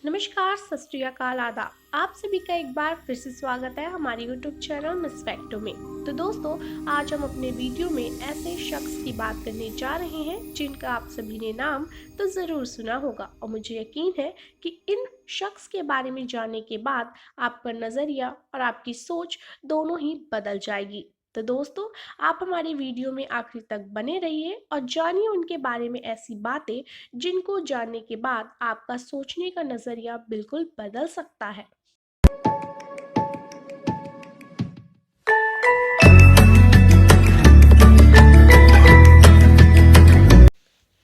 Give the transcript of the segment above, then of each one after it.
नमस्कार, सत श्री अकाल, आदाब। आप सभी का एक बार फिर से स्वागत है हमारे यूट्यूब चैनल मिस फैक्टो में। तो दोस्तों, आज हम अपने वीडियो में ऐसे शख्स की बात करने जा रहे हैं जिनका आप सभी ने नाम तो ज़रूर सुना होगा और मुझे यकीन है कि इन शख्स के बारे में जानने के बाद आपका नज़रिया और आपकी सोच दोनों ही बदल जाएगी। तो दोस्तों, आप हमारे वीडियो में आखिर तक बने रहिए और जानिए उनके बारे में ऐसी बातें जिनको जानने के बाद आपका सोचने का नजरिया बिल्कुल बदल सकता है।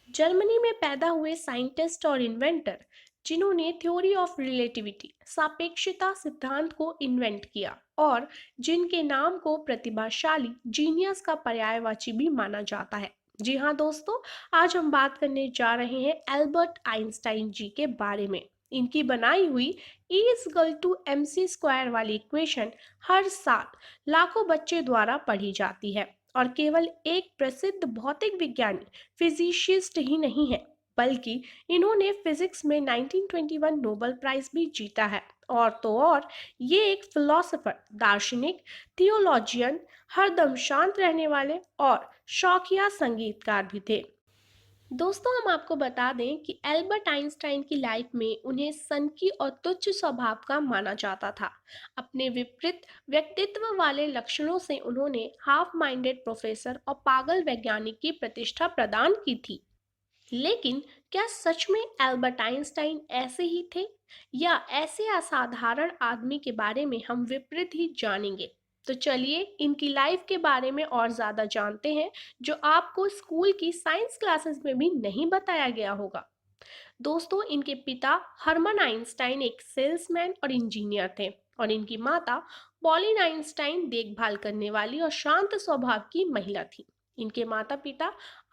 जर्मनी में पैदा हुए साइंटिस्ट और इन्वेंटर जिन्होंने थ्योरी ऑफ रिलेटिविटी सापेक्षता सिद्धांत को इन्वेंट किया और जिनके नाम को प्रतिभाशाली जीनियस का पर्यायवाची भी माना जाता है। जी हाँ दोस्तों, आज हम बात करने जा रहे हैं एल्बर्ट आइंस्टाइन जी के बारे में। इनकी बनाई हुई E=mc² वाली इक्वेशन हर साल लाखों बच्चे द्वारा पढ़ी जाती है और केवल एक प्रसिद्ध भौतिक विज्ञानी फिजिशिस्ट ही नहीं है, बल्कि इन्होंने फिजिक्स में 1921 नोबेल प्राइज भी जीता है। और तो और ये एक फिलोसोफर, दार्शनिक, थियोलॉजियन, हरदम शांत रहने वाले और शौकिया संगीतकार भी थे। दोस्तों, हम आपको बता दें कि एल्बर्ट आइंस्टाइन की लाइफ में उन्हें सनकी और तुच्छ स्वभाव का माना जाता था। अपने विपरीत व्यक्तित्व वाले लक्षणों से उन्होंने हाफ माइंडेड प्रोफेसर और पागल वैज्ञानिक की प्रतिष्ठा प्रदान की थी। लेकिन क्या सच में एल्बर्ट आइंस्टाइन ऐसे ही थे, या ऐसे असाधारण आदमी के बारे में हम विपरीत ही जानेंगे? तो चलिए इनकी लाइफ के बारे में और ज्यादा जानते हैं, जो आपको स्कूल की साइंस क्लासेस में भी नहीं बताया गया होगा। दोस्तों, इनके पिता हरमन आइंस्टाइन एक सेल्समैन और इंजीनियर थे और इनकी माता पॉलिन आइंस्टाइन देखभाल करने वाली और शांत स्वभाव की महिला थी। इनके माता पिता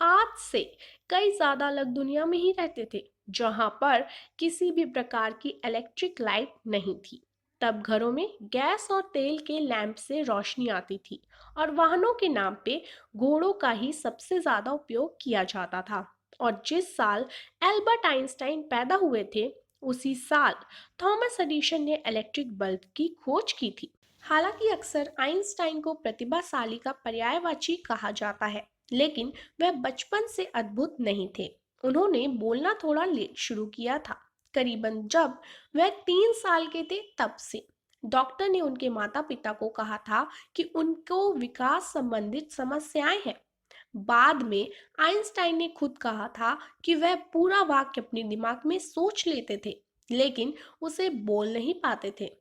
आज से कई ज्यादा अलग दुनिया में ही रहते थे, जहां पर किसी भी प्रकार की इलेक्ट्रिक लाइट नहीं थी। तब घरों में गैस और तेल के लैंप से रोशनी आती थी और वाहनों के नाम पे घोड़ों का ही सबसे ज्यादा उपयोग किया जाता था। और जिस साल एल्बर्ट आइंस्टाइन पैदा हुए थे, उसी साल थॉमस एडिशन ने इलेक्ट्रिक बल्ब की खोज की थी। हालांकि अक्सर आइंस्टाइन को प्रतिभाशाली का पर्यायवाची कहा जाता है, लेकिन वह बचपन से अद्भुत नहीं थे। उन्होंने बोलना थोड़ा लेट शुरू किया था, करीबन जब वह 3 साल के थे तब से। डॉक्टर ने उनके माता पिता को कहा था कि उनको विकास संबंधित समस्याएं हैं। बाद में आइंस्टाइन ने खुद कहा था कि वह पूरा वाक्य अपने दिमाग में सोच लेते थे, लेकिन उसे बोल नहीं पाते थे।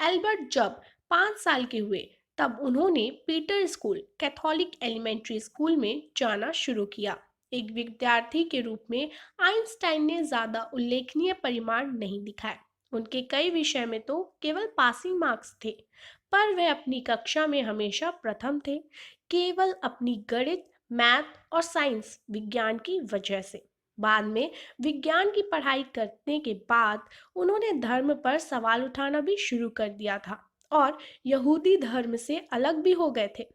एल्बर्ट जब 5 साल के हुए, तब उन्होंने Peter school, Catholic elementary school में जाना शुरू किया। एक विद्यार्थी के रूप में आइंस्टाइन ने ज्यादा उल्लेखनीय परिणाम नहीं दिखाए। उनके कई विषय में तो केवल पासिंग मार्क्स थे, पर वह अपनी कक्षा में हमेशा प्रथम थे, केवल अपनी गणित, मैथ और साइंस विज्ञान की वजह से। बाद में विज्ञान की पढ़ाई करने के बाद उन्होंने धर्म पर सवाल उठाना भी शुरू कर दिया था और यहूदी धर्म से अलग भी हो गए थे।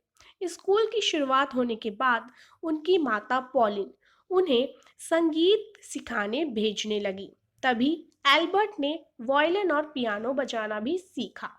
स्कूल की शुरुआत होने के बाद उनकी माता पॉलिन उन्हें संगीत सिखाने भेजने लगी। तभी एल्बर्ट ने वायलिन और पियानो बजाना भी सीखा।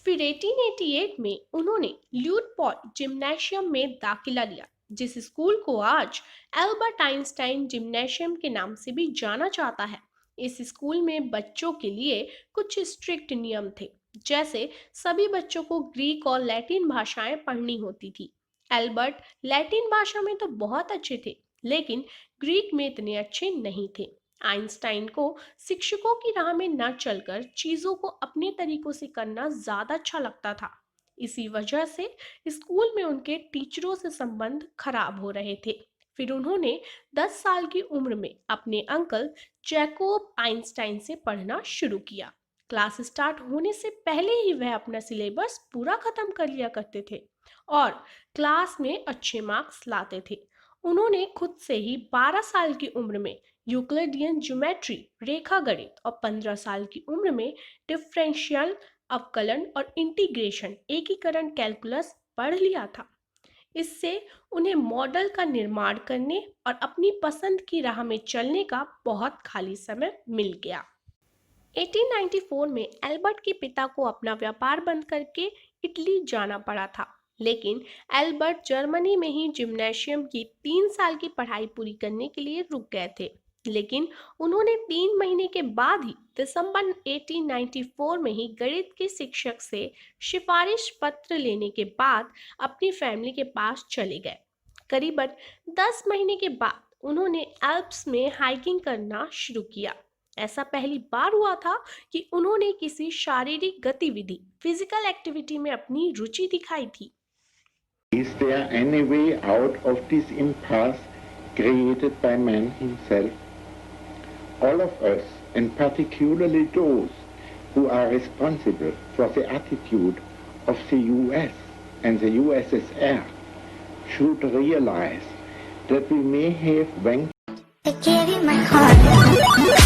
फिर 1888 में उन्होंने ल्यूटपॉट जिम्नेशियम में दाखिला लिया, जिस स्कूल को आज एल्बर्ट आइंस्टाइन जिम्नेशियम के नाम से भी जाना जाता है। इस स्कूल में बच्चों के लिए कुछ स्ट्रिक्ट नियम थे, जैसे सभी बच्चों को ग्रीक और लैटिन भाषाएं पढ़नी होती थी। एल्बर्ट लैटिन भाषा में तो बहुत अच्छे थे, लेकिन ग्रीक में इतने अच्छे नहीं थे। आइंस्टाइन को शिक्षकों की राह में न चलकर चीजों को अपने तरीकों से करना ज्यादा अच्छा लगता था। इसी वजह से स्कूल में उनके टीचरों से संबंध खराब हो रहे थे। फिर उन्होंने 10 साल की उम्र में अपने अंकल जैकोब आइंस्टाइन से पढ़ना शुरू किया। क्लास स्टार्ट होने से पहले ही वह अपना सिलेबस पूरा खत्म कर लिया करते थे और क्लास में अच्छे मार्क्स लाते थे। उन्होंने खुद से ही 12 साल की उम्र में यूक्लिडियन ज्योमेट्री, रेखा गणित और 15 साल की उम्र में डिफरेंशियल अवकलन और इंटीग्रेशन, एकीकरण कैलकुलस पढ़ लिया था। इससे उन्हें मॉडल का निर्माण करने और अपनी पसंद की राह में चलने का बहुत खाली समय मिल गया। 1894 में एल्बर्ट के पिता को अपना व्यापार बंद करके इटली जाना पड़ा था, लेकिन एल्बर्ट जर्मनी में ही जिम्नेशियम की 3 साल की पढ़ाई पूरी करने के लिए रुक गए थे। लेकिन उन्होंने 3 महीने के बाद ही दिसंबर 1894 में ही गणित के शिक्षक से सिफारिश पत्र लेने के बाद अपनी फैमिली के पास चले गए। करीबन 10 महीने के बाद उन्होंने एल्प्स में हाइकिंग करना शुरू किया। ऐसा पहली बार हुआ था कि उन्होंने किसी शारीरिक गतिविधि फिजिकल एक्टिविटी में अपनी रुचि दिखाई थी। Is there any way out of this impasse created by man himself? All of us, and particularly those who are responsible for the attitude of the US and the USSR, should realize that we may have went. I gave you my heart.